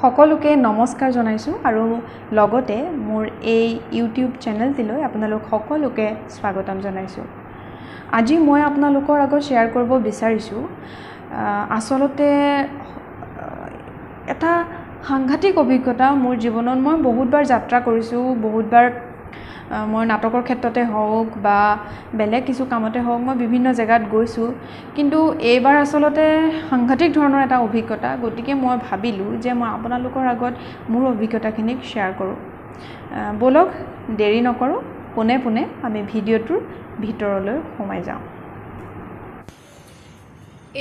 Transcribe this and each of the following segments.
সকলোকে নমস্কাৰ জনাইছোঁ আৰু লগতে মোৰ এই ইউটিউব চেনেলটিলৈ আপোনালোক সকলোকে স্বাগতম জনাইছোঁ। আজি মই আপোনালোকৰ আগত শ্বেয়াৰ কৰিব বিচাৰিছোঁ আচলতে এটা সাংঘাতিক অভিজ্ঞতা মোৰ জীৱনত। মই বহুতবাৰ যাত্ৰা কৰিছোঁ, বহুতবাৰ মই নাটকৰ ক্ষেত্ৰতে হওক বা বেলেগ কিছু কামতে হওক মই বিভিন্ন জেগাত গৈছোঁ, কিন্তু এইবাৰ আচলতে সাংঘাতিক ধৰণৰ এটা অভিজ্ঞতা। গতিকে মই ভাবিলোঁ যে মই আপোনালোকৰ আগত মোৰ অভিজ্ঞতাখিনিক শ্বেয়াৰ কৰোঁ। বলক দেৰি নকৰোঁ, পোনে পোনে আমি ভিডিঅ'টোৰ ভিতৰলৈ সোমাই যাওঁ।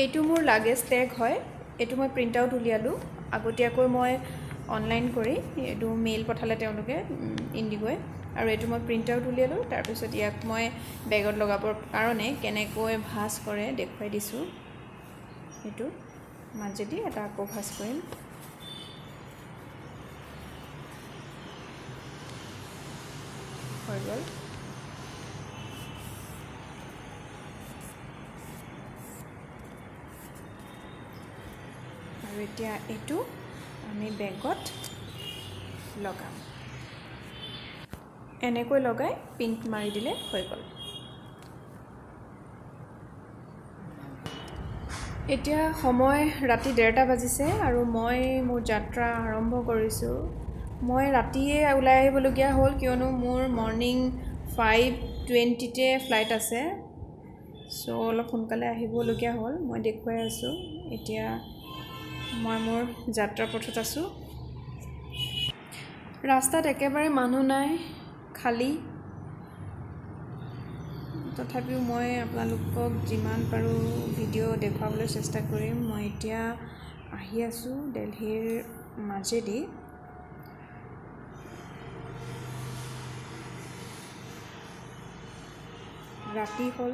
এইটো মোৰ লাগেজ টেগ হয়। এইটো মই প্ৰিণ্ট আউট উলিয়ালোঁ আগতীয়াকৈ। মই অনলাইন কৰি এইটো মেইল পঠালে তেওঁলোকে ইণ্ডিগ'ই, আৰু এইটো মই প্ৰিণ্ট আউট উলিয়ালোঁ। তাৰপিছত ইয়াক মই বেগত লগাবৰ কাৰণে কেনেকৈ ভাঁজ কৰে দেখুৱাই দিছোঁ। এইটো মাজেদি এটা আকৌ ভাঁজ কৰিম। হৈ গ'ল। আৰু এতিয়া এইটো আমি বেগত লগাম। এনেকৈ লগাই পিন মাৰি দিলে হৈ গ'ল। এতিয়া সময় ৰাতি 1:30 বাজিছে আৰু মই মোৰ যাত্ৰা আৰম্ভ কৰিছোঁ। মই ৰাতিয়ে ওলাই আহিবলগীয়া হ'ল, কিয়নো মোৰ মৰ্ণিং 5:20তে ফ্লাইট আছে। চ' অলপ সোনকালে আহিবলগীয়া হ'ল। মই দেখুৱাই আছোঁ। এতিয়া মই মোৰ যাত্ৰা পথত আছোঁ। ৰাস্তাত একেবাৰে মানুহ নাই, খালী। তথাপিও মই আপোনালোকক যিমান পাৰোঁ ভিডিঅ' দেখুৱাবলৈ চেষ্টা কৰিম। মই এতিয়া আহি আছোঁ দিল্লীৰ মাজেদি। ৰাতি হ'ল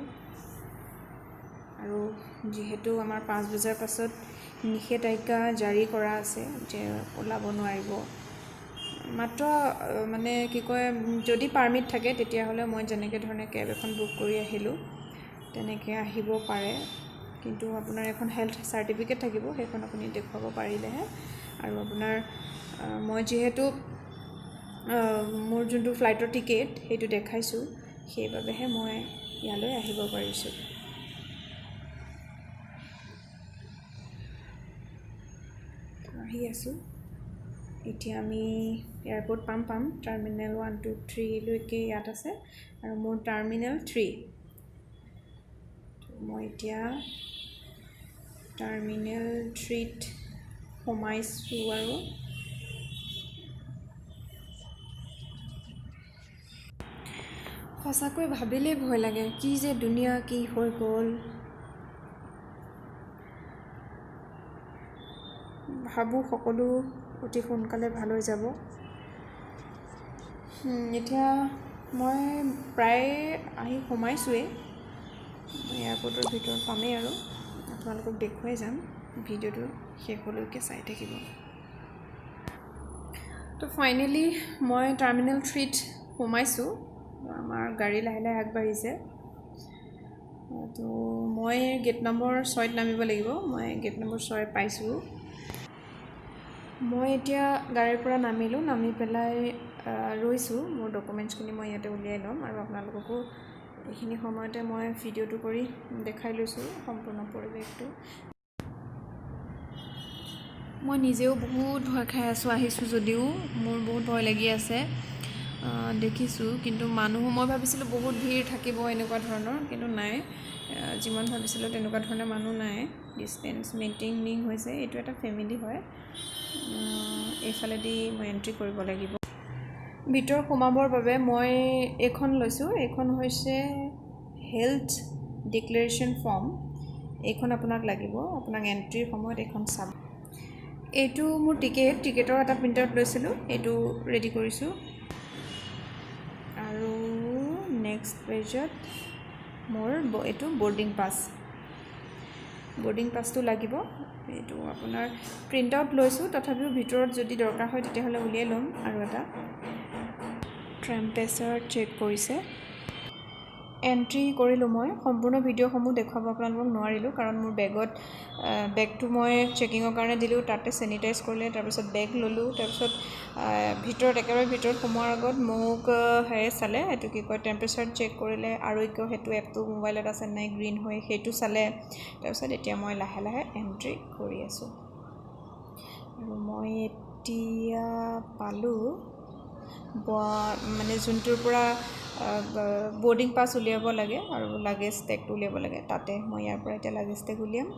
আৰু যিহেতু আমাৰ 5 বজাৰ পাছত নিষেধাজ্ঞা জাৰি কৰা আছে যে ওলাব নোৱাৰিব। মাত্ৰ মানে কি কয়, যদি পাৰ্মিট থাকে তেতিয়াহ'লে মই যেনেকৈ ধৰণে কেব এখন বুক কৰি আহিলোঁ তেনেকৈ আহিব পাৰে, কিন্তু আপোনাৰ এখন হেল্থ চাৰ্টিফিকেট থাকিব, সেইখন আপুনি দেখুৱাব পাৰিলেহে। আৰু আপোনাৰ মই যিহেতু মোৰ যোনটো ফ্লাইটৰ টিকেট সেইটো দেখাইছোঁ, সেইবাবেহে মই ইয়ালৈ আহিব পাৰিছোঁ। আহি আছোঁ। এতিয়া আমি এয়াৰপৰ্ট পাম। টাৰ্মিনেল 1, 2, 3লৈকে ইয়াত আছে আৰু মোৰ টাৰ্মিনেল 3। মই এতিয়া টাৰ্মিনেল 3ত সোমাইছোঁ আৰু সঁচাকৈ ভাবিলেই ভয় লাগে, কি যে দুনিয়া কি হৈ গ'ল। ভাবোঁ সকলো অতি সোনকালে ভাল হৈ যাব। এতিয়া মই প্ৰায় আহি সোমাইছোঁৱেই। এয়াৰপৰ্টৰ ভিতৰত পামেই আৰু আপোনালোকক দেখুৱাই যাম। ভিডিঅ'টো শেষলৈকে চাই থাকিব। তো ফাইনেলি মই টাৰ্মিনেল 3ত সোমাইছোঁ। আমাৰ গাড়ী লাহে লাহে আগবাঢ়িছে। তো মই গেট নম্বৰ 6ত নামিব লাগিব। মই গেট নম্বৰ 6 পাইছোঁ। মই এতিয়া গাড়ীৰ পৰা নামিলোঁ। নামি পেলাই ৰৈছোঁ। মোৰ ডকুমেণ্টছখিনি মই ইয়াতে উলিয়াই ল'ম আৰু আপোনালোককো এইখিনি সময়তে মই ভিডিঅ'টো কৰি দেখাই লৈছোঁ সম্পূৰ্ণ পৰিৱেশটো। মই নিজেও বহুত ভয় খাই আহিছোঁ যদিও মোৰ বহুত ভয় লাগি আছে। দেখিছোঁ, কিন্তু মানুহ মই ভাবিছিলোঁ বহুত ভিৰ থাকিব এনেকুৱা ধৰণৰ, কিন্তু নাই। যিমান ভাবিছিলোঁ তেনেকুৱা ধৰণৰ মানুহ নাই। ডিষ্টেঞ্চ মেইনটেইনিং হৈছে। এইটো এটা ফেমিলি হয়। এইফালেদি মই এণ্ট্ৰি কৰিব লাগিব। ভিতৰ সোমাবৰ বাবে মই এইখন লৈছোঁ। এইখন হৈছে হেল্থ ডিক্লেৰেশ্যন ফৰ্ম। এইখন আপোনাক লাগিব। আপোনাক এণ্ট্ৰিৰ সময়ত এইখন চাব। এইটো মোৰ টিকেটৰ এটা প্ৰিণ্ট আউট লৈছিলোঁ, এইটো ৰেডি কৰিছোঁ। আৰু নেক্সট পেজত মোৰ এইটো বৰ্ডিং পাছটো লাগিব। এইটো আপোনাৰ প্ৰিণ্ট আউট লৈছোঁ, তথাপিও ভিতৰত যদি দৰকাৰ হয় তেতিয়াহ'লে উলিয়াই ল'ম। আৰু এটা টেম্পাৰেচাৰ চেক কৰিছে। এন্ট্ৰি কৰিলোঁ মই সম্পূৰ্ণ ভিডিঅ'সমূহ দেখুৱাব আপোনালোকক নোৱাৰিলোঁ কাৰণ মোৰ বেগটো মই চেকিঙৰ কাৰণে দিলোঁ তাতে চেনিটাইজ কৰিলে তাৰপিছত বেগ ল'লোঁ তাৰপিছত একেবাৰে ভিতৰত সোমোৱাৰ আগত মোক চালে এইটো কি কয় টেম্পাৰেচাৰ চেক কৰিলে আৰোগ্য সেইটো এপটো মোবাইলত আছে নাই গ্ৰীণ হৈ সেইটো চালে তাৰপিছত এতিয়া মই লাহে লাহে এন্ট্ৰি কৰি আছোঁ আৰু মই এতিয়া পালোঁ মানে যোনটোৰ পৰা বৰ্ডিং পাছ উলিয়াব লাগে আৰু লাগেজ টেগটো উলিয়াব লাগে তাতে মই ইয়াৰ পৰা এতিয়া লাগেজ টেগ উলিয়াম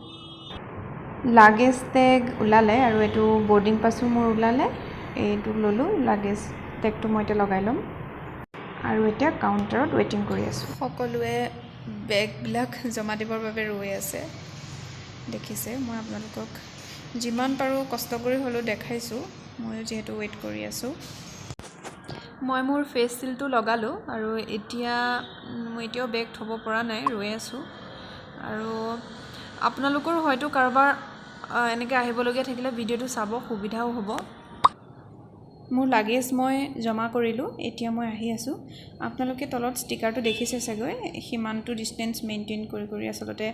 লাগেজ টেগ ওলালে আৰু এইটো বৰ্ডিং পাছো মোৰ ওলালে এইটো ল'লোঁ লাগেজ টেগটো মই এতিয়া লগাই ল'ম আৰু এতিয়া কাউণ্টাৰত ৱেইটিং কৰি আছোঁ সকলোৱে বেগবিলাক জমা দিবৰ বাবে ৰৈ আছে দেখিছে মই আপোনালোকক যিমান পাৰোঁ কষ্ট কৰি হ'লেও দেখাইছোঁ ময়ো যিহেতু ৱেইট কৰি আছোঁ মই মোৰ ফেচ চিলটো লগালোঁ আৰু মই এতিয়াও বেগ থ'ব পৰা নাই ৰৈ আছোঁ আৰু আপোনালোকৰ হয়তো কাৰোবাৰ এনেকৈ আহিবলগীয়া থাকিলে ভিডিঅ'টো চাব সুবিধাও হ'ব মোৰ লাগেজ মই জমা কৰিলোঁ এতিয়া মই আহি আছোঁ আপোনালোকে তলত ষ্টিকাৰটো দেখিছে চাগৈ সিমানটো ডিষ্টেঞ্চ মেইনটেইন কৰি আচলতে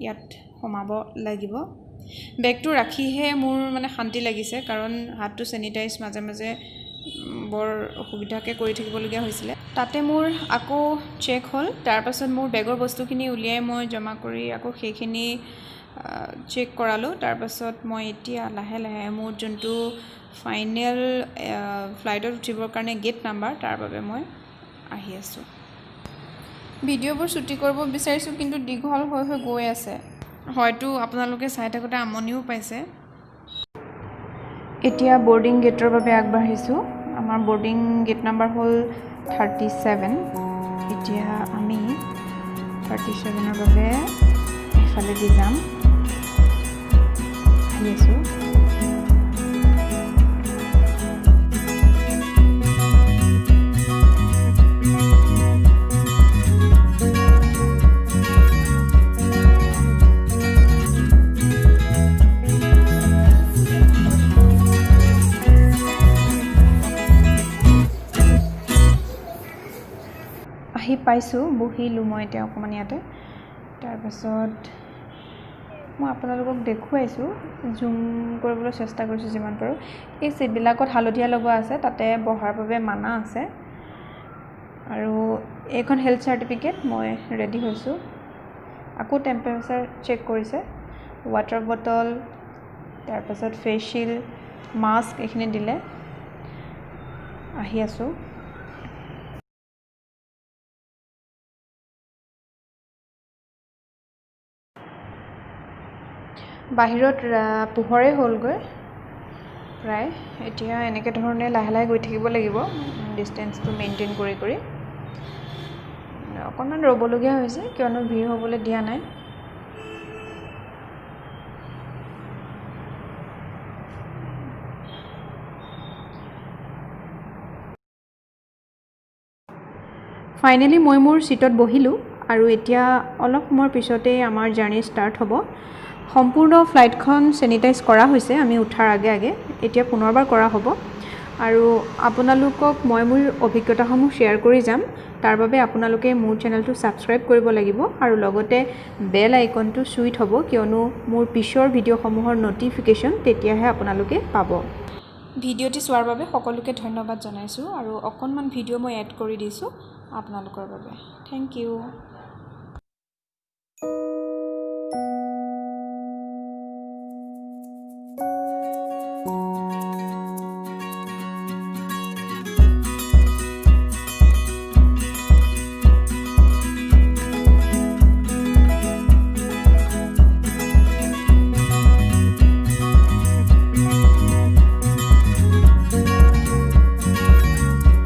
ইয়াত সোমাব লাগিব বেগটো ৰাখিহে মোৰ মানে শান্তি লাগিছে কাৰণ হাতটো চেনিটাইজ মাজে মাজে বৰ অসুবিধাকৈ কৰি থাকিবলগীয়া হৈছিলে তাতে মোৰ আকৌ চেক হ'ল তাৰপাছত মোৰ বেগৰ বস্তুখিনি উলিয়াই মই জমা কৰি আকৌ সেইখিনি চেক কৰালোঁ তাৰপাছত মই এতিয়া লাহে লাহে মোৰ যোনটো ফাইনেল ফ্লাইটত উঠিবৰ কাৰণে গেট নাম্বাৰ তাৰ বাবে মই আহি আছোঁ ভিডিঅ'বোৰ শ্বুটিং কৰিব বিচাৰিছোঁ কিন্তু দীঘল হৈ গৈ আছে হয়তো আপোনালোকে চাই থাকোঁতে আমনিও পাইছে এতিয়া বৰ্ডিং গেটৰ বাবে আগবাঢ়িছোঁ আমাৰ বৰ্ডিং গেট নাম্বাৰ হ'ল 37 এতিয়া আমি 37ৰ বাবে এইফালেদি যাম আহি আছোঁ আহি পাইছোঁ বহিলোঁ মই এতিয়া অকণমান ইয়াতে তাৰপাছত মই আপোনালোকক দেখুৱাইছোঁ জুম কৰিবলৈ চেষ্টা কৰিছোঁ যিমান পাৰোঁ এই ছিটবিলাকত হালধীয়া লগোৱা আছে তাতে বহাৰ বাবে মানা আছে আৰু এইখন হেল্থ চাৰ্টিফিকেট মই ৰেডি হৈছোঁ আকৌ টেম্পাৰেচাৰ চেক কৰিছে ৱাটাৰ বটল তাৰপাছত ফেচ শ্বিল্ড মাস্ক এইখিনি দিলে আহি আছোঁ বাহিৰত পোহৰে হ'লগৈ প্ৰায় এতিয়া এনেকৈ ধৰণে লাহে লাহে গৈ থাকিব লাগিব ডিষ্টেঞ্চটো মেইনটেইন কৰি অকণমান ৰ'বলগীয়া হৈছে কিয়নো ভিৰ হ'বলৈ দিয়া নাই ফাইনেলি মই মোৰ ছিটত বহিলোঁ আৰু এতিয়া অলপ সময়ৰ পিছতেই আমাৰ জাৰ্ণি ষ্টাৰ্ট হ'ব সম্পূৰ্ণ ফ্লাইটখন চেনিটাইজ কৰা হৈছে আমি উঠাৰ আগে এতিয়া পুনৰবাৰ কৰা হ'ব আৰু আপোনালোকক মই মোৰ অভিজ্ঞতাসমূহ শ্বেয়াৰ কৰি যাম তাৰ বাবে আপোনালোকে মোৰ চেনেলটো ছাবস্ক্ৰাইব কৰিব লাগিব আৰু লগতে বেল আইকনটো চুই থ'ব কিয়নো মোৰ পিছৰ ভিডিঅ'সমূহৰ ন'টিফিকেশ্যন তেতিয়াহে আপোনালোকে পাব ভিডিঅ'টি চোৱাৰ বাবে সকলোকে ধন্যবাদ জনাইছোঁ আৰু অকণমান ভিডিঅ' মই এড কৰি দিছোঁ আপোনালোকৰ বাবে থেংক ইউ